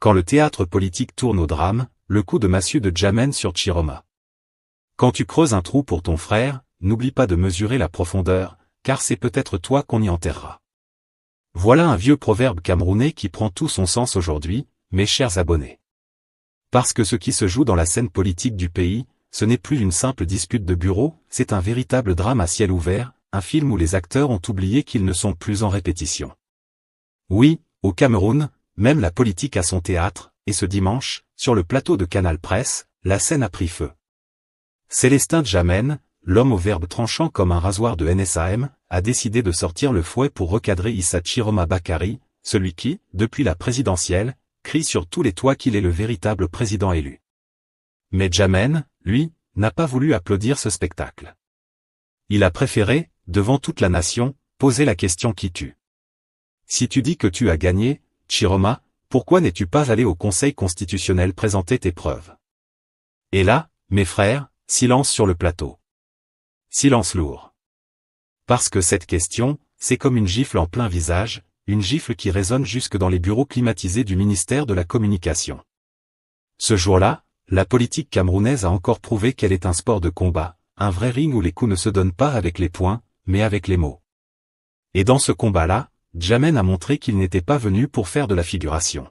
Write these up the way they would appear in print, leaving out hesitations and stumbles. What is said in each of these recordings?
Quand le théâtre politique tourne au drame, le coup de massue de Djamène sur Chiroma. Quand tu creuses un trou pour ton frère, n'oublie pas de mesurer la profondeur, car c'est peut-être toi qu'on y enterrera. Voilà un vieux proverbe camerounais qui prend tout son sens aujourd'hui, mes chers abonnés. Parce que ce qui se joue dans la scène politique du pays, ce n'est plus une simple dispute de bureau, c'est un véritable drame à ciel ouvert, un film où les acteurs ont oublié qu'ils ne sont plus en répétition. Oui, au Cameroun, même la politique a son théâtre, et ce dimanche, sur le plateau de Canal Presse, la scène a pris feu. Célestin Djamène, l'homme au verbe tranchant comme un rasoir de NSAM, a décidé de sortir le fouet pour recadrer Issa Chiroma Bakary, celui qui, depuis la présidentielle, crie sur tous les toits qu'il est le véritable président élu. Mais Djamène, lui, n'a pas voulu applaudir ce spectacle. Il a préféré, devant toute la nation, poser la question qui tue. Si tu dis que tu as gagné, Chiroma, pourquoi n'es-tu pas allé au Conseil constitutionnel présenter tes preuves? Et là, mes frères, silence sur le plateau. Silence lourd. Parce que cette question, c'est comme une gifle en plein visage, une gifle qui résonne jusque dans les bureaux climatisés du ministère de la Communication. Ce jour-là, la politique camerounaise a encore prouvé qu'elle est un sport de combat, un vrai ring où les coups ne se donnent pas avec les poings, mais avec les mots. Et dans ce combat-là, Djamène a montré qu'il n'était pas venu pour faire de la figuration.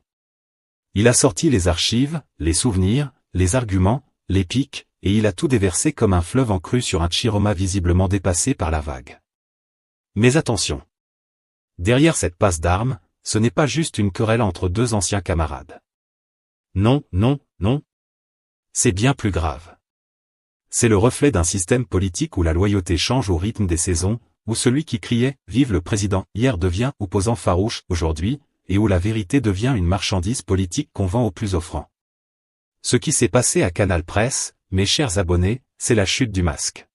Il a sorti les archives, les souvenirs, les arguments, les pics, et il a tout déversé comme un fleuve en crue sur un Chiroma visiblement dépassé par la vague. Mais attention! Derrière cette passe d'armes, ce n'est pas juste une querelle entre deux anciens camarades. Non, non, non. C'est bien plus grave. C'est le reflet d'un système politique où la loyauté change au rythme des saisons, où celui qui criait « Vive le président » hier devient opposant farouche aujourd'hui, et où la vérité devient une marchandise politique qu'on vend au plus offrant. Ce qui s'est passé à Canal Presse, mes chers abonnés, c'est la chute du masque.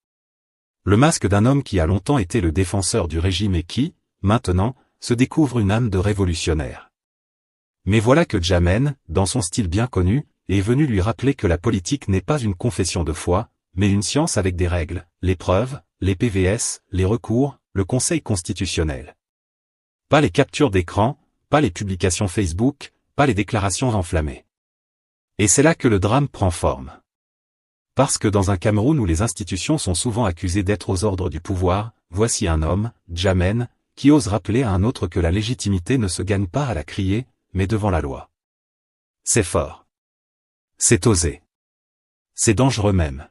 Le masque d'un homme qui a longtemps été le défenseur du régime et qui, maintenant, se découvre une âme de révolutionnaire. Mais voilà que Djamène, dans son style bien connu, est venu lui rappeler que la politique n'est pas une confession de foi, mais une science avec des règles, les preuves, les PVS, les recours, le Conseil constitutionnel. Pas les captures d'écran, pas les publications Facebook, pas les déclarations enflammées. Et c'est là que le drame prend forme. Parce que dans un Cameroun où les institutions sont souvent accusées d'être aux ordres du pouvoir, voici un homme, Djamène, qui ose rappeler à un autre que la légitimité ne se gagne pas à la crier, mais devant la loi. C'est fort. C'est osé. C'est dangereux même.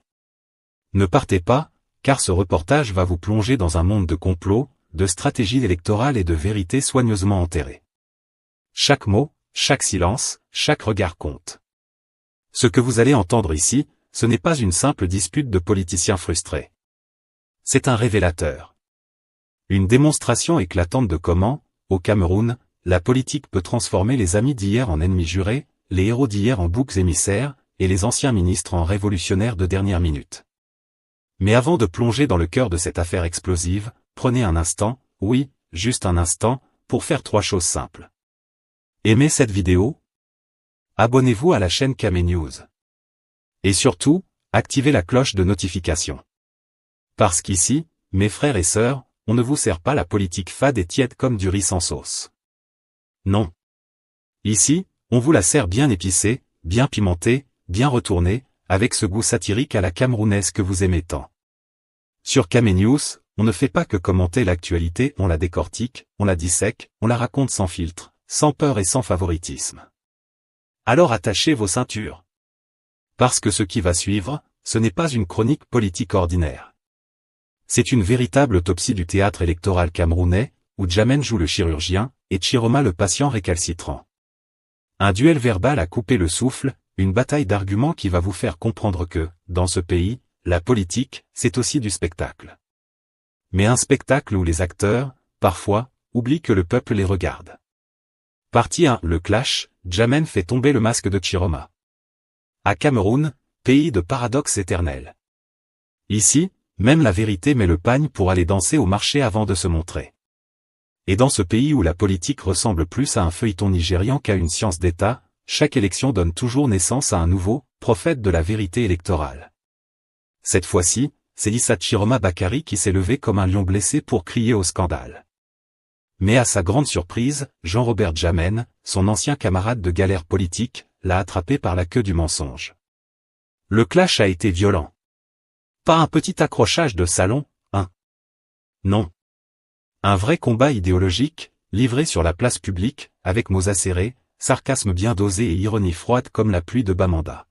Ne partez pas, car ce reportage va vous plonger dans un monde de complots, de stratégies électorales et de vérités soigneusement enterrées. Chaque mot, chaque silence, chaque regard compte. Ce que vous allez entendre ici, ce n'est pas une simple dispute de politiciens frustrés. C'est un révélateur. Une démonstration éclatante de comment, au Cameroun, la politique peut transformer les amis d'hier en ennemis jurés, les héros d'hier en boucs émissaires, et les anciens ministres en révolutionnaires de dernière minute. Mais avant de plonger dans le cœur de cette affaire explosive, prenez un instant, oui, juste un instant, pour faire 3 choses simples. Aimez cette vidéo. Abonnez-vous à la chaîne Camé News. Et surtout, activez la cloche de notification. Parce qu'ici, mes frères et sœurs, on ne vous sert pas la politique fade et tiède comme du riz sans sauce. Non. Ici, on vous la sert bien épicée, bien pimentée, bien retournée, avec ce goût satirique à la camerounaise que vous aimez tant. Sur Camé News, on ne fait pas que commenter l'actualité, on la décortique, on la dissèque, on la raconte sans filtre, sans peur et sans favoritisme. Alors attachez vos ceintures. Parce que ce qui va suivre, ce n'est pas une chronique politique ordinaire. C'est une véritable autopsie du théâtre électoral camerounais, où Djamène joue le chirurgien, et Chiroma le patient récalcitrant. Un duel verbal à couper le souffle, une bataille d'arguments qui va vous faire comprendre que, dans ce pays, la politique, c'est aussi du spectacle. Mais un spectacle où les acteurs, parfois, oublient que le peuple les regarde. Partie 1. Le clash, Djamène fait tomber le masque de Chiroma. À Cameroun, pays de paradoxes éternels. Ici, même la vérité met le pagne pour aller danser au marché avant de se montrer. Et dans ce pays où la politique ressemble plus à un feuilleton nigérian qu'à une science d'État, chaque élection donne toujours naissance à un nouveau prophète de la vérité électorale. Cette fois-ci, c'est Issa Chiroma Bakary qui s'est levé comme un lion blessé pour crier au scandale. Mais à sa grande surprise, Jean-Robert Djamène, son ancien camarade de galère politique, l'a attrapé par la queue du mensonge. Le clash a été violent. Pas un petit accrochage de salon, hein. Non. Un vrai combat idéologique, livré sur la place publique, avec mots acérés, sarcasme bien dosé et ironie froide comme la pluie de Bamanda.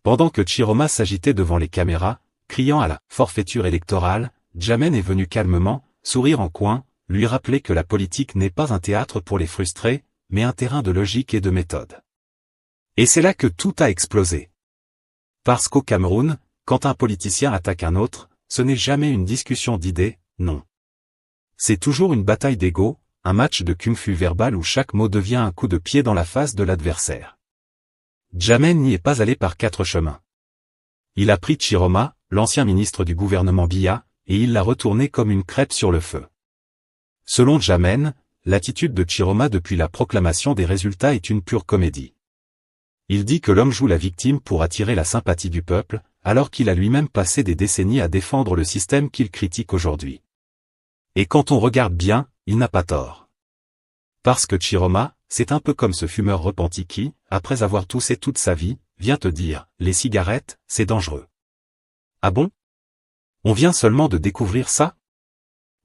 Pendant que Chiroma s'agitait devant les caméras, criant à la forfaiture électorale, Djamène est venu calmement, sourire en coin, lui rappeler que la politique n'est pas un théâtre pour les frustrés, mais un terrain de logique et de méthode. Et c'est là que tout a explosé. Parce qu'au Cameroun, quand un politicien attaque un autre, ce n'est jamais une discussion d'idées, non. C'est toujours une bataille d'ego, un match de kung-fu verbal où chaque mot devient un coup de pied dans la face de l'adversaire. Djamène n'y est pas allé par 4 chemins. Il a pris Chiroma, l'ancien ministre du gouvernement Biya, et il l'a retourné comme une crêpe sur le feu. Selon Djamène, l'attitude de Chiroma depuis la proclamation des résultats est une pure comédie. Il dit que l'homme joue la victime pour attirer la sympathie du peuple, alors qu'il a lui-même passé des décennies à défendre le système qu'il critique aujourd'hui. Et quand on regarde bien, il n'a pas tort. Parce que Chiroma, c'est un peu comme ce fumeur repenti qui, après avoir toussé toute sa vie, vient te dire « les cigarettes, c'est dangereux ». Ah bon? On vient seulement de découvrir ça?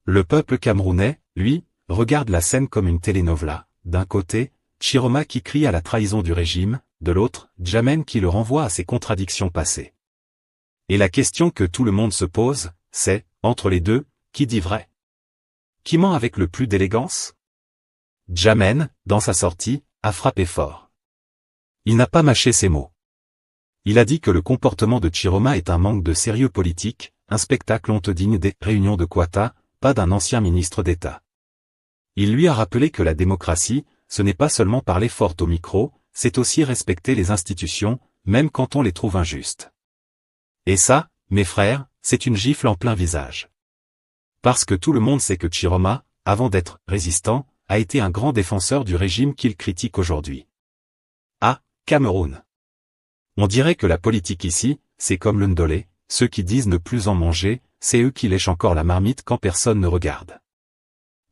Le peuple camerounais, lui, regarde la scène comme une telenovela, d'un côté, Chiroma qui crie à la trahison du régime, de l'autre, Djamène qui le renvoie à ses contradictions passées. Et la question que tout le monde se pose, c'est, entre les deux, qui dit vrai? Qui ment avec le plus d'élégance? Djamène, dans sa sortie, a frappé fort. Il n'a pas mâché ses mots. Il a dit que le comportement de Chiroma est un manque de sérieux politique, un spectacle honte digne des réunions de Kwata, pas d'un ancien ministre d'État. Il lui a rappelé que la démocratie, ce n'est pas seulement parler fort au micro, c'est aussi respecter les institutions, même quand on les trouve injustes. Et ça, mes frères, c'est une gifle en plein visage. Parce que tout le monde sait que Chiroma, avant d'être résistant, a été un grand défenseur du régime qu'il critique aujourd'hui. Ah, Cameroun. On dirait que la politique ici, c'est comme le ndolé, ceux qui disent ne plus en manger, c'est eux qui lèchent encore la marmite quand personne ne regarde.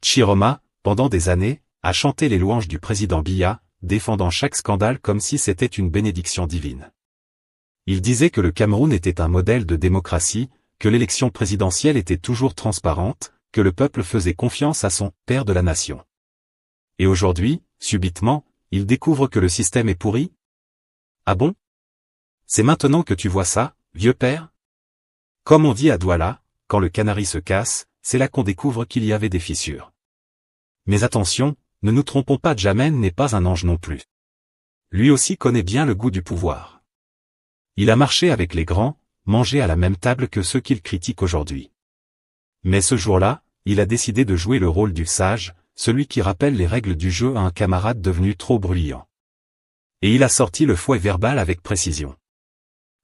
Chiroma, pendant des années, a chanté les louanges du président Biya, défendant chaque scandale comme si c'était une bénédiction divine. Il disait que le Cameroun était un modèle de démocratie, que l'élection présidentielle était toujours transparente, que le peuple faisait confiance à son « père de la nation ». Et aujourd'hui, subitement, il découvre que le système est pourri? Ah bon? C'est maintenant que tu vois ça, vieux père? Comme on dit à Douala, quand le canari se casse, c'est là qu'on découvre qu'il y avait des fissures. Mais attention, ne nous trompons pas, Djamène n'est pas un ange non plus. Lui aussi connaît bien le goût du pouvoir. Il a marché avec les grands, mangé à la même table que ceux qu'il critique aujourd'hui. Mais ce jour-là, il a décidé de jouer le rôle du sage, celui qui rappelle les règles du jeu à un camarade devenu trop bruyant. Et il a sorti le fouet verbal avec précision.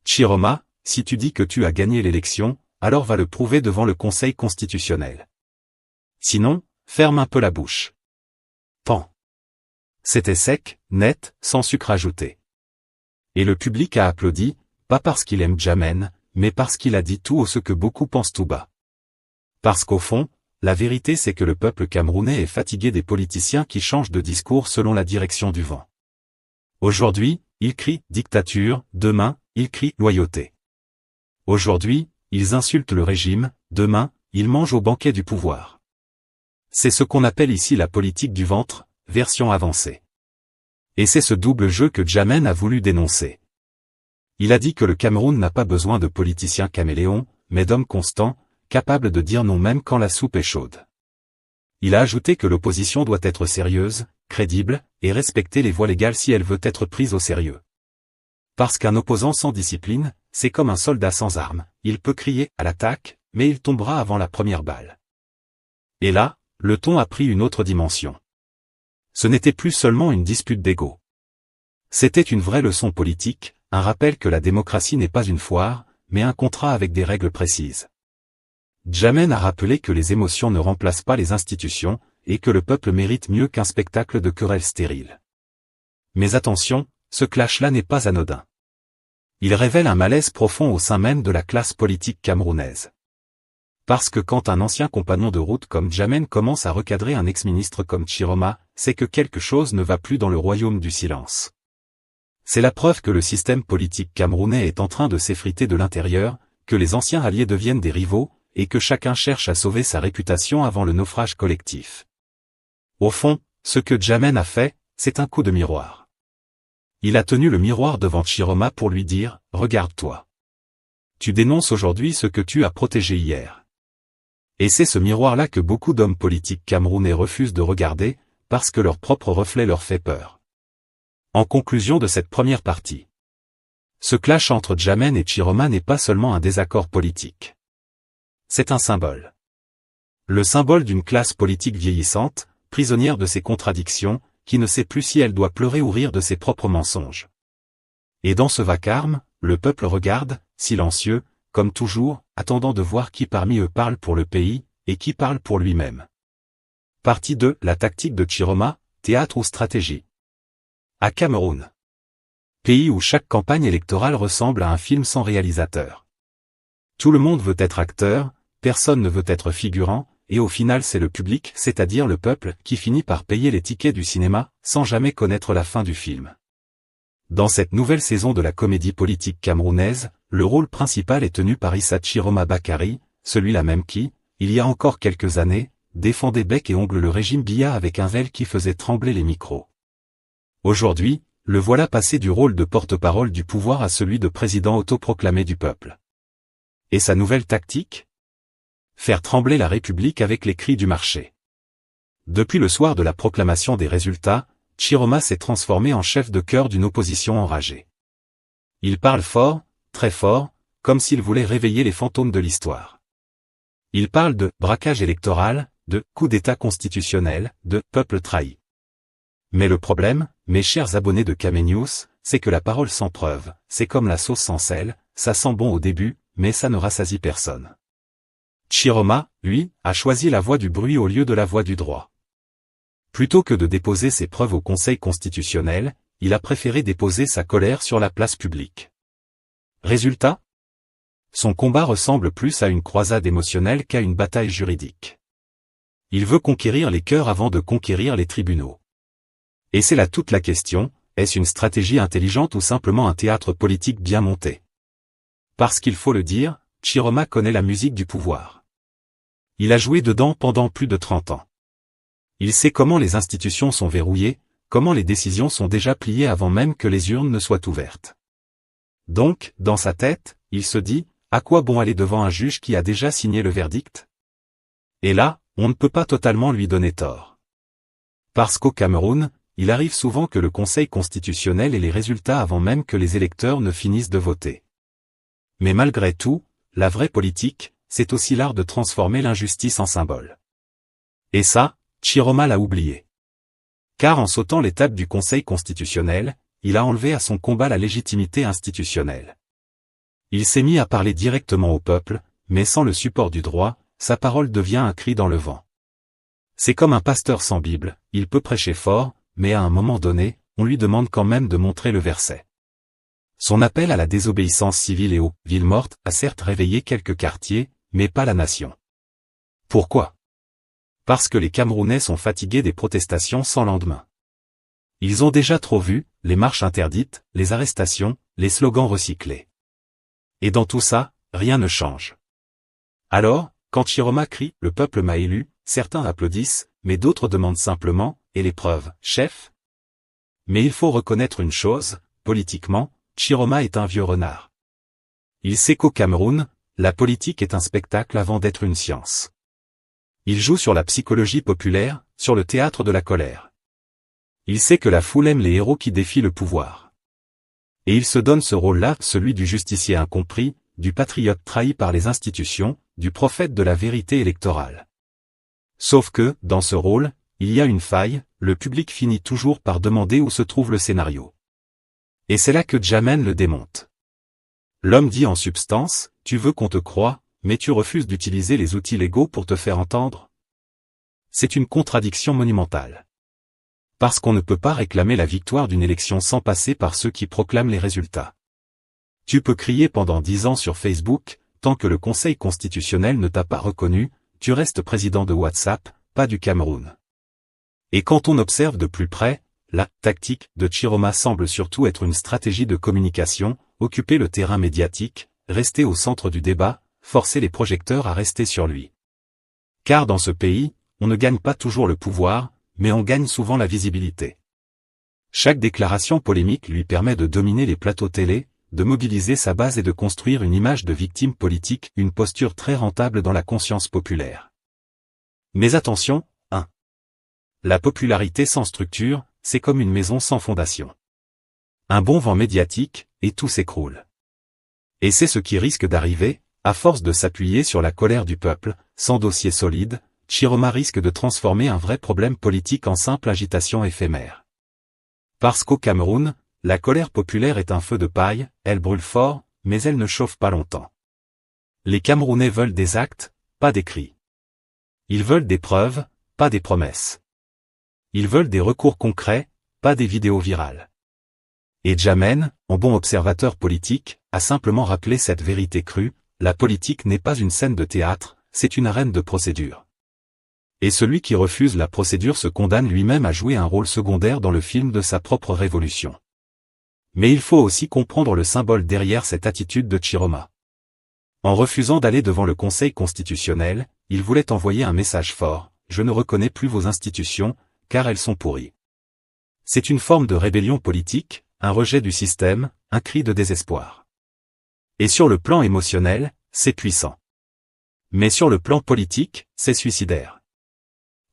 Chiroma, si tu dis que tu as gagné l'élection, alors va le prouver devant le Conseil constitutionnel. Sinon, ferme un peu la bouche. Pan. C'était sec, net, sans sucre ajouté. Et le public a applaudi, pas parce qu'il aime Djamène, mais parce qu'il a dit tout haut ce que beaucoup pensent tout bas. Parce qu'au fond, la vérité c'est que le peuple camerounais est fatigué des politiciens qui changent de discours selon la direction du vent. Aujourd'hui, ils crient « dictature », demain, ils crient « loyauté ». Aujourd'hui, ils insultent le régime, demain, ils mangent au banquet du pouvoir. C'est ce qu'on appelle ici la politique du ventre, version avancée. Et c'est ce double jeu que Djamène a voulu dénoncer. Il a dit que le Cameroun n'a pas besoin de politiciens caméléons, mais d'hommes constants, capables de dire non même quand la soupe est chaude. Il a ajouté que l'opposition doit être sérieuse, crédible, et respecter les voies légales si elle veut être prise au sérieux. Parce qu'un opposant sans discipline, c'est comme un soldat sans armes, il peut crier à l'attaque, mais il tombera avant la première balle. Et là, le ton a pris une autre dimension. Ce n'était plus seulement une dispute d'ego. C'était une vraie leçon politique, un rappel que la démocratie n'est pas une foire, mais un contrat avec des règles précises. Djamène a rappelé que les émotions ne remplacent pas les institutions, et que le peuple mérite mieux qu'un spectacle de querelles stériles. Mais attention, ce clash-là n'est pas anodin. Il révèle un malaise profond au sein même de la classe politique camerounaise. Parce que quand un ancien compagnon de route comme Djamène commence à recadrer un ex-ministre comme Chiroma, c'est que quelque chose ne va plus dans le royaume du silence. C'est la preuve que le système politique camerounais est en train de s'effriter de l'intérieur, que les anciens alliés deviennent des rivaux, et que chacun cherche à sauver sa réputation avant le naufrage collectif. Au fond, ce que Djamène a fait, c'est un coup de miroir. Il a tenu le miroir devant Chiroma pour lui dire « Regarde-toi. Tu dénonces aujourd'hui ce que tu as protégé hier. » Et c'est ce miroir-là que beaucoup d'hommes politiques camerounais refusent de regarder, parce que leur propre reflet leur fait peur. En conclusion de cette première partie. Ce clash entre Djamène et Chiroma n'est pas seulement un désaccord politique. C'est un symbole. Le symbole d'une classe politique vieillissante, prisonnière de ses contradictions, qui ne sait plus si elle doit pleurer ou rire de ses propres mensonges. Et dans ce vacarme, le peuple regarde, silencieux, comme toujours, attendant de voir qui parmi eux parle pour le pays, et qui parle pour lui-même. Partie 2. La tactique de Chiroma, théâtre ou stratégie. À Cameroun. Pays où chaque campagne électorale ressemble à un film sans réalisateur. Tout le monde veut être acteur, personne ne veut être figurant, et au final c'est le public, c'est-à-dire le peuple, qui finit par payer les tickets du cinéma, sans jamais connaître la fin du film. Dans cette nouvelle saison de la comédie politique camerounaise, le rôle principal est tenu par Issa Chiroma Bakary, celui-là même qui, il y a encore quelques années, défendait bec et ongle le régime Biya avec un zèle qui faisait trembler les micros. Aujourd'hui, le voilà passé du rôle de porte-parole du pouvoir à celui de président autoproclamé du peuple. Et sa nouvelle tactique ? Faire trembler la République avec les cris du marché. Depuis le soir de la proclamation des résultats, Chiroma s'est transformé en chef de chœur d'une opposition enragée. Il parle fort, très fort, comme s'il voulait réveiller les fantômes de l'histoire. Il parle de braquage électoral, de coup d'État constitutionnel, de peuple trahi. Mais le problème, mes chers abonnés de Kamenews, c'est que la parole sans preuve, c'est comme la sauce sans sel, ça sent bon au début, mais ça ne rassasie personne. Chiroma, lui, a choisi la voie du bruit au lieu de la voie du droit. Plutôt que de déposer ses preuves au Conseil constitutionnel, il a préféré déposer sa colère sur la place publique. Résultat ? Son combat ressemble plus à une croisade émotionnelle qu'à une bataille juridique. Il veut conquérir les cœurs avant de conquérir les tribunaux. Et c'est là toute la question, est-ce une stratégie intelligente ou simplement un théâtre politique bien monté ? Parce qu'il faut le dire, Chiroma connaît la musique du pouvoir. Il a joué dedans pendant plus de 30 ans. Il sait comment les institutions sont verrouillées, comment les décisions sont déjà pliées avant même que les urnes ne soient ouvertes. Donc, dans sa tête, il se dit, à quoi bon aller devant un juge qui a déjà signé le verdict ? Et là, on ne peut pas totalement lui donner tort. Parce qu'au Cameroun, il arrive souvent que le Conseil constitutionnel ait les résultats avant même que les électeurs ne finissent de voter. Mais malgré tout, la vraie politique, c'est aussi l'art de transformer l'injustice en symbole. Et ça, Chiroma l'a oublié. Car en sautant l'étape du Conseil constitutionnel, il a enlevé à son combat la légitimité institutionnelle. Il s'est mis à parler directement au peuple, mais sans le support du droit, sa parole devient un cri dans le vent. C'est comme un pasteur sans Bible, il peut prêcher fort, mais à un moment donné, on lui demande quand même de montrer le verset. Son appel à la désobéissance civile et aux « villes mortes » a certes réveillé quelques quartiers, mais pas la nation. Pourquoi ? Parce que les Camerounais sont fatigués des protestations sans lendemain. Ils ont déjà trop vu, les marches interdites, les arrestations, les slogans recyclés. Et dans tout ça, rien ne change. Alors, quand Chiroma crie « Le peuple m'a élu », certains applaudissent, mais d'autres demandent simplement « Et les preuves, chef ?» Mais il faut reconnaître une chose, politiquement, Chiroma est un vieux renard. Il sait qu'au Cameroun, la politique est un spectacle avant d'être une science. Il joue sur la psychologie populaire, sur le théâtre de la colère. Il sait que la foule aime les héros qui défient le pouvoir. Et il se donne ce rôle-là, celui du justicier incompris, du patriote trahi par les institutions, du prophète de la vérité électorale. Sauf que, dans ce rôle, il y a une faille, le public finit toujours par demander où se trouve le scénario. Et c'est là que Djamène le démonte. L'homme dit en substance, tu veux qu'on te croie, mais tu refuses d'utiliser les outils légaux pour te faire entendre. C'est une contradiction monumentale. Parce qu'on ne peut pas réclamer la victoire d'une élection sans passer par ceux qui proclament les résultats. Tu peux crier pendant 10 ans sur Facebook, tant que le Conseil constitutionnel ne t'a pas reconnu, tu restes président de WhatsApp, pas du Cameroun. Et quand on observe de plus près, la tactique de Chiroma semble surtout être une stratégie de communication, occuper le terrain médiatique, rester au centre du débat, forcer les projecteurs à rester sur lui. Car dans ce pays, on ne gagne pas toujours le pouvoir, mais on gagne souvent la visibilité. Chaque déclaration polémique lui permet de dominer les plateaux télé, de mobiliser sa base et de construire une image de victime politique, une posture très rentable dans la conscience populaire. Mais attention, 1. La popularité sans structure, c'est comme une maison sans fondation. Un bon vent médiatique, et tout s'écroule. Et c'est ce qui risque d'arriver, à force de s'appuyer sur la colère du peuple, sans dossier solide, Chiroma risque de transformer un vrai problème politique en simple agitation éphémère. Parce qu'au Cameroun, la colère populaire est un feu de paille, elle brûle fort, mais elle ne chauffe pas longtemps. Les Camerounais veulent des actes, pas des cris. Ils veulent des preuves, pas des promesses. Ils veulent des recours concrets, pas des vidéos virales. Et Djamène, en bon observateur politique, a simplement rappelé cette vérité crue, la politique n'est pas une scène de théâtre, c'est une arène de procédure. Et celui qui refuse la procédure se condamne lui-même à jouer un rôle secondaire dans le film de sa propre révolution. Mais il faut aussi comprendre le symbole derrière cette attitude de Chiroma. En refusant d'aller devant le Conseil constitutionnel, il voulait envoyer un message fort, je ne reconnais plus vos institutions, car elles sont pourries. C'est une forme de rébellion politique, un rejet du système, un cri de désespoir. Et sur le plan émotionnel, c'est puissant. Mais sur le plan politique, c'est suicidaire.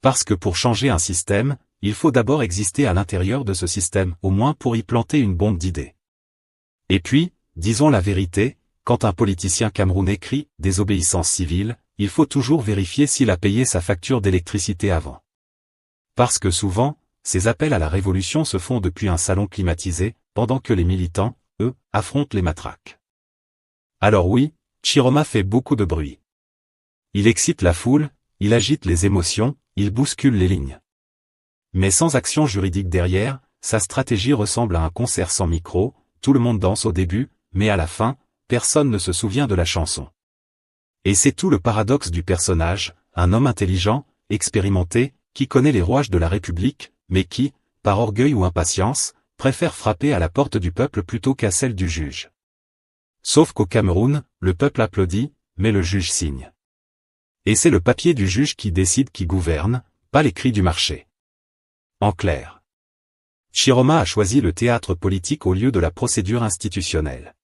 Parce que pour changer un système, il faut d'abord exister à l'intérieur de ce système, au moins pour y planter une bombe d'idées. Et puis, disons la vérité, quand un politicien camerounais crie « désobéissance civile », il faut toujours vérifier s'il a payé sa facture d'électricité avant. Parce que souvent, ces appels à la révolution se font depuis un salon climatisé, pendant que les militants, eux, affrontent les matraques. Alors oui, Chiroma fait beaucoup de bruit. Il excite la foule, il agite les émotions, il bouscule les lignes. Mais sans action juridique derrière, sa stratégie ressemble à un concert sans micro, tout le monde danse au début, mais à la fin, personne ne se souvient de la chanson. Et c'est tout le paradoxe du personnage, un homme intelligent, expérimenté, qui connaît les rouages de la République, mais qui, par orgueil ou impatience, préfère frapper à la porte du peuple plutôt qu'à celle du juge. Sauf qu'au Cameroun, le peuple applaudit, mais le juge signe. Et c'est le papier du juge qui décide qui gouverne, pas les cris du marché. En clair, Chiroma a choisi le théâtre politique au lieu de la procédure institutionnelle.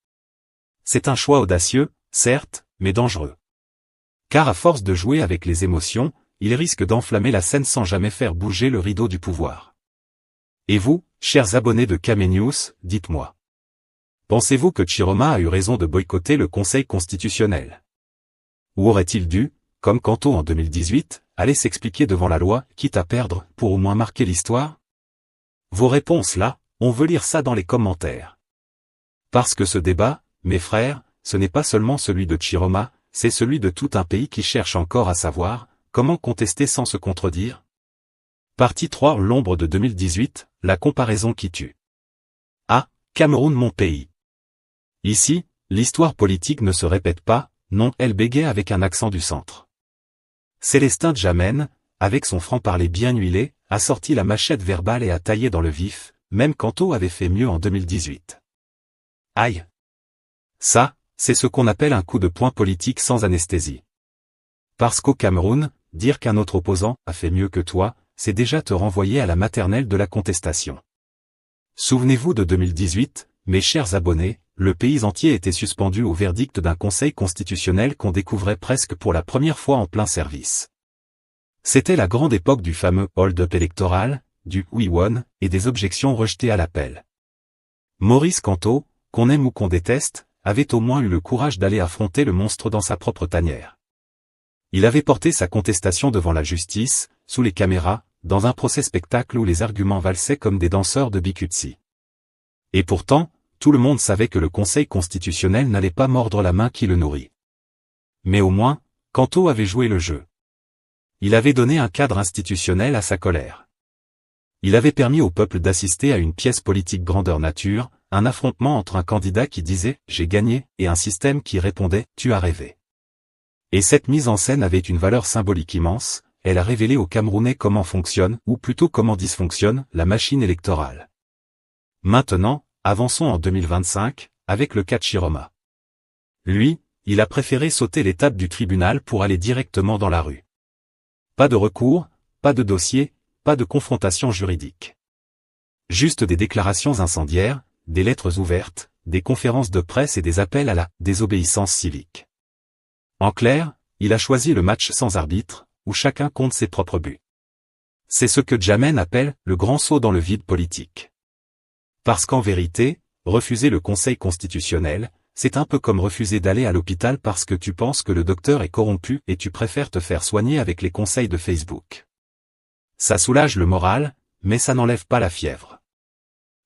C'est un choix audacieux, certes, mais dangereux. Car à force de jouer avec les émotions, il risque d'enflammer la scène sans jamais faire bouger le rideau du pouvoir. Et vous, chers abonnés de Kamenews, dites-moi. Pensez-vous que Chiroma a eu raison de boycotter le Conseil constitutionnel? Ou aurait-il dû, comme Kanto en 2018, aller s'expliquer devant la loi, quitte à perdre, pour au moins marquer l'histoire? Vos réponses là, on veut lire ça dans les commentaires. Parce que ce débat, mes frères, ce n'est pas seulement celui de Chiroma, c'est celui de tout un pays qui cherche encore à savoir, comment contester sans se contredire? Partie 3 L'ombre de 2018, la comparaison qui tue. Ah, Cameroun mon pays. Ici, l'histoire politique ne se répète pas, non, elle bégaye avec un accent du centre. Célestin Djamène, avec son franc-parler bien huilé, a sorti la machette verbale et a taillé dans le vif, même Kanto avait fait mieux en 2018. Aïe! Ça, c'est ce qu'on appelle un coup de poing politique sans anesthésie. Parce qu'au Cameroun, dire qu'un autre opposant a fait mieux que toi, c'est déjà te renvoyer à la maternelle de la contestation. Souvenez-vous de 2018, mes chers abonnés, le pays entier était suspendu au verdict d'un conseil constitutionnel qu'on découvrait presque pour la première fois en plein service. C'était la grande époque du fameux hold-up électoral, du « we won » et des objections rejetées à l'appel. Maurice Kanto, qu'on aime ou qu'on déteste, avait au moins eu le courage d'aller affronter le monstre dans sa propre tanière. Il avait porté sa contestation devant la justice, sous les caméras, dans un procès-spectacle où les arguments valsaient comme des danseurs de Bikutsi. Et pourtant, tout le monde savait que le Conseil constitutionnel n'allait pas mordre la main qui le nourrit. Mais au moins, Kanto avait joué le jeu. Il avait donné un cadre institutionnel à sa colère. Il avait permis au peuple d'assister à une pièce politique grandeur nature, un affrontement entre un candidat qui disait « j'ai gagné » et un système qui répondait « tu as rêvé ». Et cette mise en scène avait une valeur symbolique immense, elle a révélé aux Camerounais comment fonctionne, ou plutôt comment dysfonctionne, la machine électorale. Maintenant, avançons en 2025, avec le cas de Chiroma. Lui, il a préféré sauter l'étape du tribunal pour aller directement dans la rue. Pas de recours, pas de dossier, pas de confrontation juridique. Juste des déclarations incendiaires, des lettres ouvertes, des conférences de presse et des appels à la désobéissance civique. En clair, il a choisi le match sans arbitre, où chacun compte ses propres buts. C'est ce que Djamène appelle le grand saut dans le vide politique. Parce qu'en vérité, refuser le Conseil constitutionnel, c'est un peu comme refuser d'aller à l'hôpital parce que tu penses que le docteur est corrompu et tu préfères te faire soigner avec les conseils de Facebook. Ça soulage le moral, mais ça n'enlève pas la fièvre.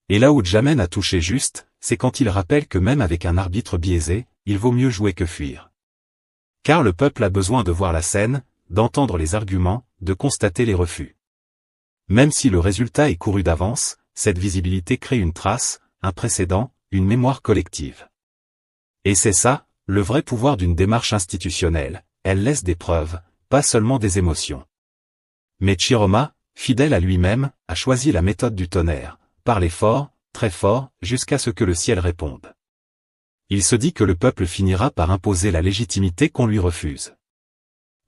Et là où Djamène a touché juste, c'est quand il rappelle que même avec un arbitre biaisé, il vaut mieux jouer que fuir. Car le peuple a besoin de voir la scène, d'entendre les arguments, de constater les refus. Même si le résultat est couru d'avance, cette visibilité crée une trace, un précédent, une mémoire collective. Et c'est ça, le vrai pouvoir d'une démarche institutionnelle, elle laisse des preuves, pas seulement des émotions. Mais Chiroma, fidèle à lui-même, a choisi la méthode du tonnerre, parler fort, très fort, jusqu'à ce que le ciel réponde. Il se dit que le peuple finira par imposer la légitimité qu'on lui refuse.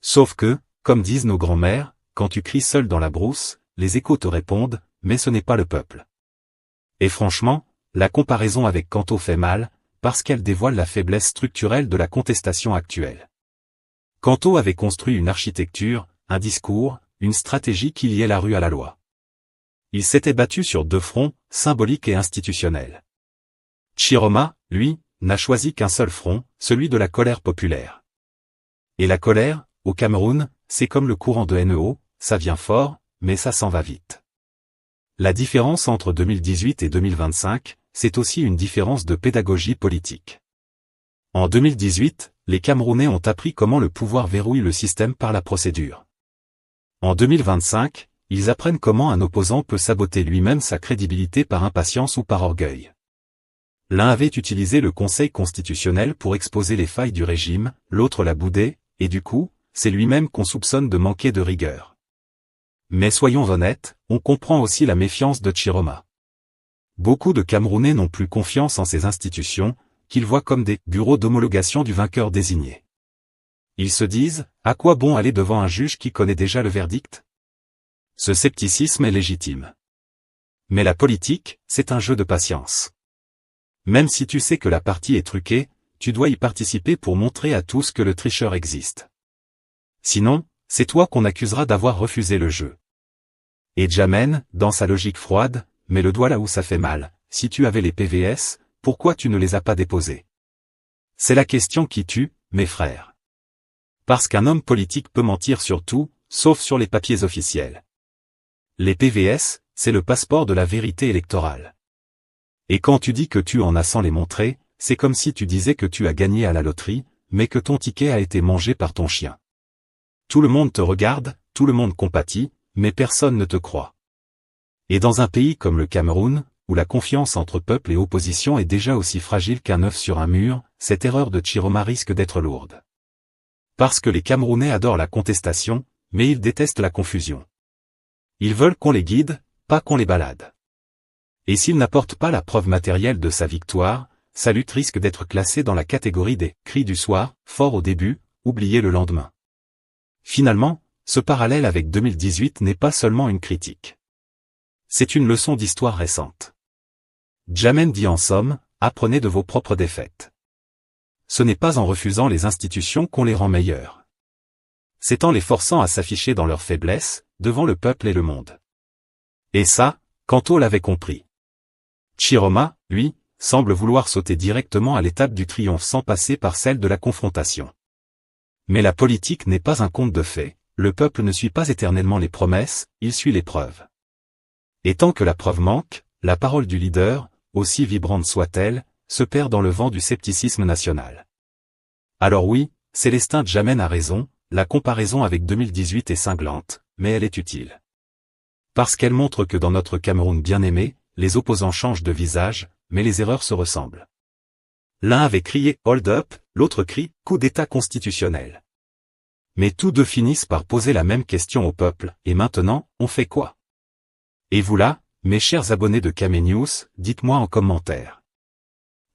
Sauf que, comme disent nos grands-mères, quand tu cries seul dans la brousse, les échos te répondent, mais ce n'est pas le peuple. Et franchement, la comparaison avec Kanto fait mal, parce qu'elle dévoile la faiblesse structurelle de la contestation actuelle. Kanto avait construit une architecture, un discours, une stratégie qui liait la rue à la loi. Il s'était battu sur deux fronts, symboliques et institutionnels. Chiroma, lui, n'a choisi qu'un seul front, celui de la colère populaire. Et la colère, au Cameroun, c'est comme le courant de NEO, ça vient fort, mais ça s'en va vite. La différence entre 2018 et 2025, c'est aussi une différence de pédagogie politique. En 2018, les Camerounais ont appris comment le pouvoir verrouille le système par la procédure. En 2025, ils apprennent comment un opposant peut saboter lui-même sa crédibilité par impatience ou par orgueil. L'un avait utilisé le Conseil constitutionnel pour exposer les failles du régime, l'autre l'a boudé, et du coup, c'est lui-même qu'on soupçonne de manquer de rigueur. Mais soyons honnêtes, on comprend aussi la méfiance de Chiroma. Beaucoup de Camerounais n'ont plus confiance en ces institutions, qu'ils voient comme des bureaux d'homologation du vainqueur désigné. Ils se disent, à quoi bon aller devant un juge qui connaît déjà le verdict? Ce scepticisme est légitime. Mais la politique, c'est un jeu de patience. Même si tu sais que la partie est truquée, tu dois y participer pour montrer à tous que le tricheur existe. Sinon, c'est toi qu'on accusera d'avoir refusé le jeu. Et Djamène, dans sa logique froide, met le doigt là où ça fait mal. Si tu avais les PVS, pourquoi tu ne les as pas déposés? C'est la question qui tue, mes frères. Parce qu'un homme politique peut mentir sur tout, sauf sur les papiers officiels. Les PVS, c'est le passeport de la vérité électorale. Et quand tu dis que tu en as sans les montrer, c'est comme si tu disais que tu as gagné à la loterie, mais que ton ticket a été mangé par ton chien. Tout le monde te regarde, tout le monde compatit, mais personne ne te croit. Et dans un pays comme le Cameroun, où la confiance entre peuple et opposition est déjà aussi fragile qu'un œuf sur un mur, cette erreur de Chiroma risque d'être lourde. Parce que les Camerounais adorent la contestation, mais ils détestent la confusion. Ils veulent qu'on les guide, pas qu'on les balade. Et s'il n'apporte pas la preuve matérielle de sa victoire, sa lutte risque d'être classée dans la catégorie des « cris du soir », fort au début, oubliés le lendemain. Finalement, ce parallèle avec 2018 n'est pas seulement une critique. C'est une leçon d'histoire récente. Djamène dit en somme, apprenez de vos propres défaites. Ce n'est pas en refusant les institutions qu'on les rend meilleures. C'est en les forçant à s'afficher dans leurs faiblesses, devant le peuple et le monde. Et ça, Kanto l'avait compris. Chiroma, lui, semble vouloir sauter directement à l'étape du triomphe sans passer par celle de la confrontation. Mais la politique n'est pas un conte de fées, le peuple ne suit pas éternellement les promesses, il suit les preuves. Et tant que la preuve manque, la parole du leader, aussi vibrante soit-elle, se perd dans le vent du scepticisme national. Alors oui, Célestin Djamène a raison, la comparaison avec 2018 est cinglante, mais elle est utile. Parce qu'elle montre que dans notre Cameroun bien-aimé, les opposants changent de visage, mais les erreurs se ressemblent. L'un avait crié « hold up », l'autre crie « coup d'état constitutionnel ». Mais tous deux finissent par poser la même question au peuple, et maintenant, on fait quoi? Et vous là, mes chers abonnés de Kame News, dites-moi en commentaire.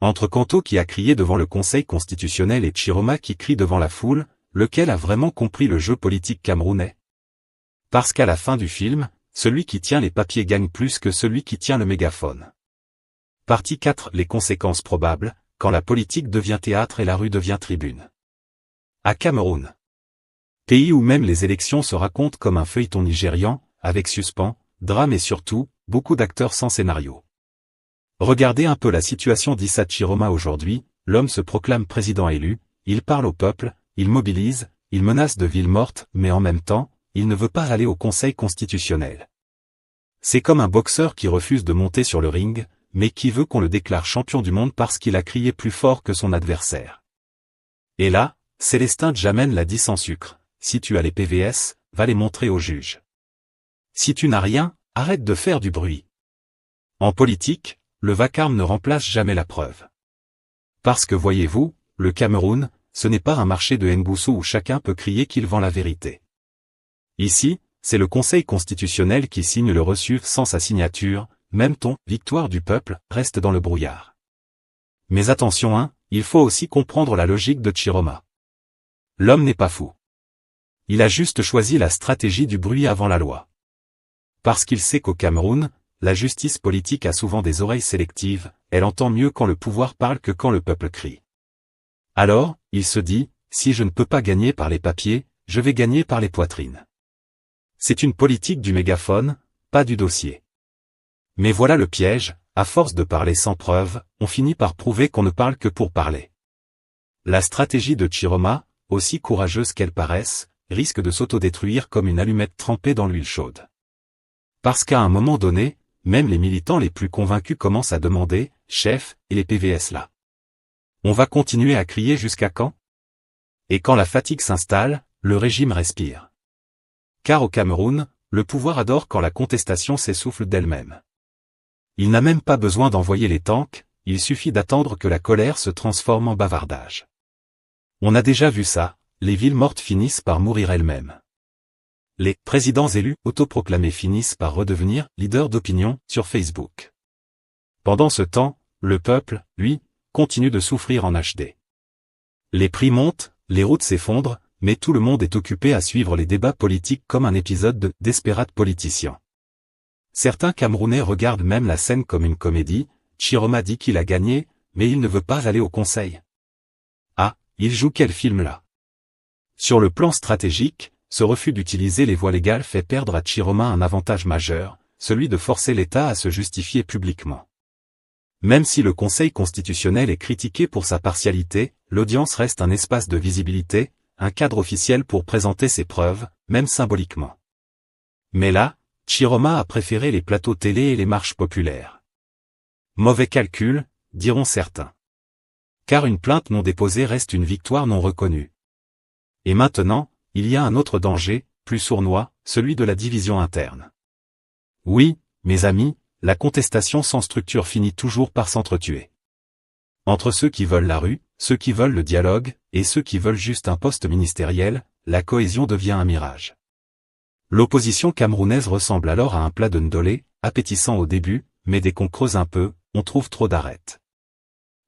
Entre Kanto qui a crié devant le Conseil constitutionnel et Chiroma qui crie devant la foule, lequel a vraiment compris le jeu politique camerounais? Parce qu'à la fin du film, celui qui tient les papiers gagne plus que celui qui tient le mégaphone. Partie 4. Les conséquences probables, quand la politique devient théâtre et la rue devient tribune. À Cameroun. Pays où même les élections se racontent comme un feuilleton nigérian, avec suspens, drame et surtout, beaucoup d'acteurs sans scénario. Regardez un peu la situation d'Issa Chiroma aujourd'hui, l'homme se proclame président élu, il parle au peuple, il mobilise, il menace de ville morte, mais en même temps, il ne veut pas aller au Conseil constitutionnel. C'est comme un boxeur qui refuse de monter sur le ring, mais qui veut qu'on le déclare champion du monde parce qu'il a crié plus fort que son adversaire. Et là, Célestin Djamène l'a dit sans sucre, si tu as les PVS, va les montrer au juge. Si tu n'as rien, arrête de faire du bruit. En politique, le vacarme ne remplace jamais la preuve. Parce que voyez-vous, le Cameroun, ce n'est pas un marché de Nboussou où chacun peut crier qu'il vend la vérité. Ici, c'est le Conseil constitutionnel qui signe le reçu sans sa signature, même ton « victoire du peuple » reste dans le brouillard. Mais attention il faut aussi comprendre la logique de Chiroma. L'homme n'est pas fou. Il a juste choisi la stratégie du bruit avant la loi. Parce qu'il sait qu'au Cameroun, la justice politique a souvent des oreilles sélectives, elle entend mieux quand le pouvoir parle que quand le peuple crie. Alors, il se dit, si je ne peux pas gagner par les papiers, je vais gagner par les poitrines. C'est une politique du mégaphone, pas du dossier. Mais voilà le piège, à force de parler sans preuve, on finit par prouver qu'on ne parle que pour parler. La stratégie de Chiroma, aussi courageuse qu'elle paraisse, risque de s'autodétruire comme une allumette trempée dans l'huile chaude. Parce qu'à un moment donné, même les militants les plus convaincus commencent à demander « Chef, et les PVS là? On va continuer à crier jusqu'à quand ?» Et quand la fatigue s'installe, le régime respire. Car au Cameroun, le pouvoir adore quand la contestation s'essouffle d'elle-même. Il n'a même pas besoin d'envoyer les tanks, il suffit d'attendre que la colère se transforme en bavardage. On a déjà vu ça, les villes mortes finissent par mourir elles-mêmes. Les présidents élus autoproclamés finissent par redevenir leaders d'opinion sur Facebook. Pendant ce temps, le peuple, lui, continue de souffrir en HD. Les prix montent, les routes s'effondrent, mais tout le monde est occupé à suivre les débats politiques comme un épisode de Desperate Politician. Certains Camerounais regardent même la scène comme une comédie, Chiroma dit qu'il a gagné, mais il ne veut pas aller au conseil. Ah, il joue quel film là? Sur le plan stratégique, ce refus d'utiliser les voies légales fait perdre à Chiroma un avantage majeur, celui de forcer l'État à se justifier publiquement. Même si le Conseil constitutionnel est critiqué pour sa partialité, l'audience reste un espace de visibilité, un cadre officiel pour présenter ses preuves, même symboliquement. Mais là, Chiroma a préféré les plateaux télé et les marches populaires. Mauvais calcul, diront certains. Car une plainte non déposée reste une victoire non reconnue. Et maintenant, il y a un autre danger, plus sournois, celui de la division interne. Oui, mes amis, la contestation sans structure finit toujours par s'entretuer. Entre ceux qui veulent la rue, ceux qui veulent le dialogue, et ceux qui veulent juste un poste ministériel, la cohésion devient un mirage. L'opposition camerounaise ressemble alors à un plat de ndolé, appétissant au début, mais dès qu'on creuse un peu, on trouve trop d'arêtes.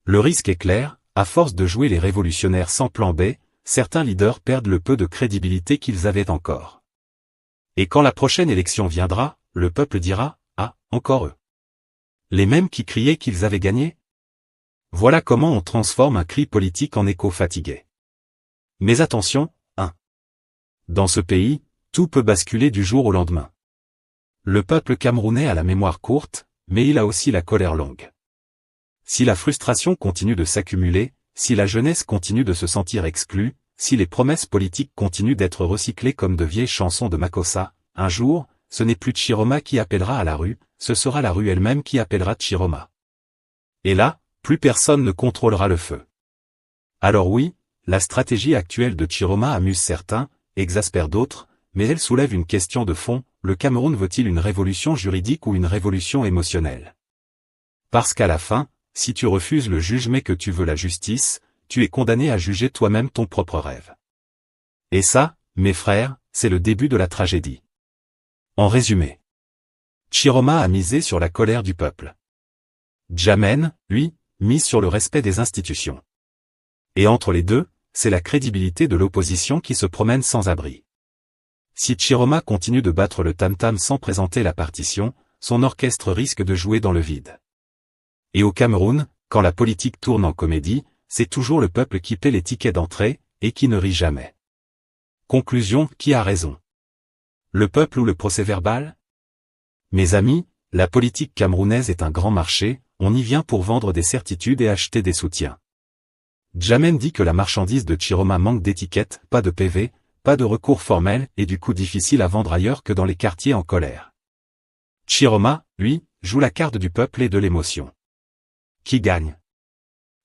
Le risque est clair, à force de jouer les révolutionnaires sans plan B, certains leaders perdent le peu de crédibilité qu'ils avaient encore. Et quand la prochaine élection viendra, le peuple dira « Ah, encore eux ». Les mêmes qui criaient qu'ils avaient gagné? Voilà comment on transforme un cri politique en écho fatigué. Mais attention, dans ce pays, tout peut basculer du jour au lendemain. Le peuple camerounais a la mémoire courte, mais il a aussi la colère longue. Si la frustration continue de s'accumuler, si la jeunesse continue de se sentir exclue, si les promesses politiques continuent d'être recyclées comme de vieilles chansons de Makossa, un jour, ce n'est plus Chiroma qui appellera à la rue, ce sera la rue elle-même qui appellera Chiroma. Et là, plus personne ne contrôlera le feu. Alors oui, la stratégie actuelle de Chiroma amuse certains, exaspère d'autres, mais elle soulève une question de fond, le Cameroun veut-il une révolution juridique ou une révolution émotionnelle? Parce qu'à la fin, si tu refuses le juge mais que tu veux la justice, tu es condamné à juger toi-même ton propre rêve. Et ça, mes frères, c'est le début de la tragédie. En résumé, Chiroma a misé sur la colère du peuple. Jammeh, lui, mise sur le respect des institutions. Et entre les deux, c'est la crédibilité de l'opposition qui se promène sans abri. Si Chiroma continue de battre le tam-tam sans présenter la partition, son orchestre risque de jouer dans le vide. Et au Cameroun, quand la politique tourne en comédie, c'est toujours le peuple qui paie les tickets d'entrée, et qui ne rit jamais. Conclusion, qui a raison? Le peuple ou le procès-verbal? Mes amis, la politique camerounaise est un grand marché, on y vient pour vendre des certitudes et acheter des soutiens. Jammeh dit que la marchandise de Chiroma manque d'étiquette, pas de PV, pas de recours formel et du coup difficile à vendre ailleurs que dans les quartiers en colère. Chiroma, lui, joue la carte du peuple et de l'émotion. Qui gagne?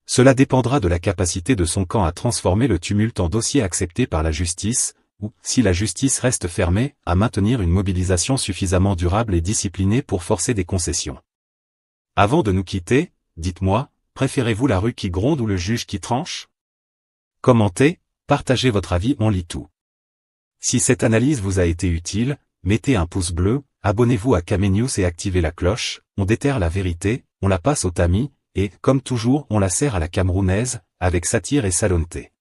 Cela dépendra de la capacité de son camp à transformer le tumulte en dossier accepté par la justice, ou, si la justice reste fermée, à maintenir une mobilisation suffisamment durable et disciplinée pour forcer des concessions. Avant de nous quitter, dites-moi, préférez-vous la rue qui gronde ou le juge qui tranche? Commentez, partagez votre avis, on lit tout. Si cette analyse vous a été utile, mettez un pouce bleu, abonnez-vous à Kamenews et activez la cloche, on déterre la vérité, on la passe au tamis, et, comme toujours, on la sert à la camerounaise, avec satire et salonneté.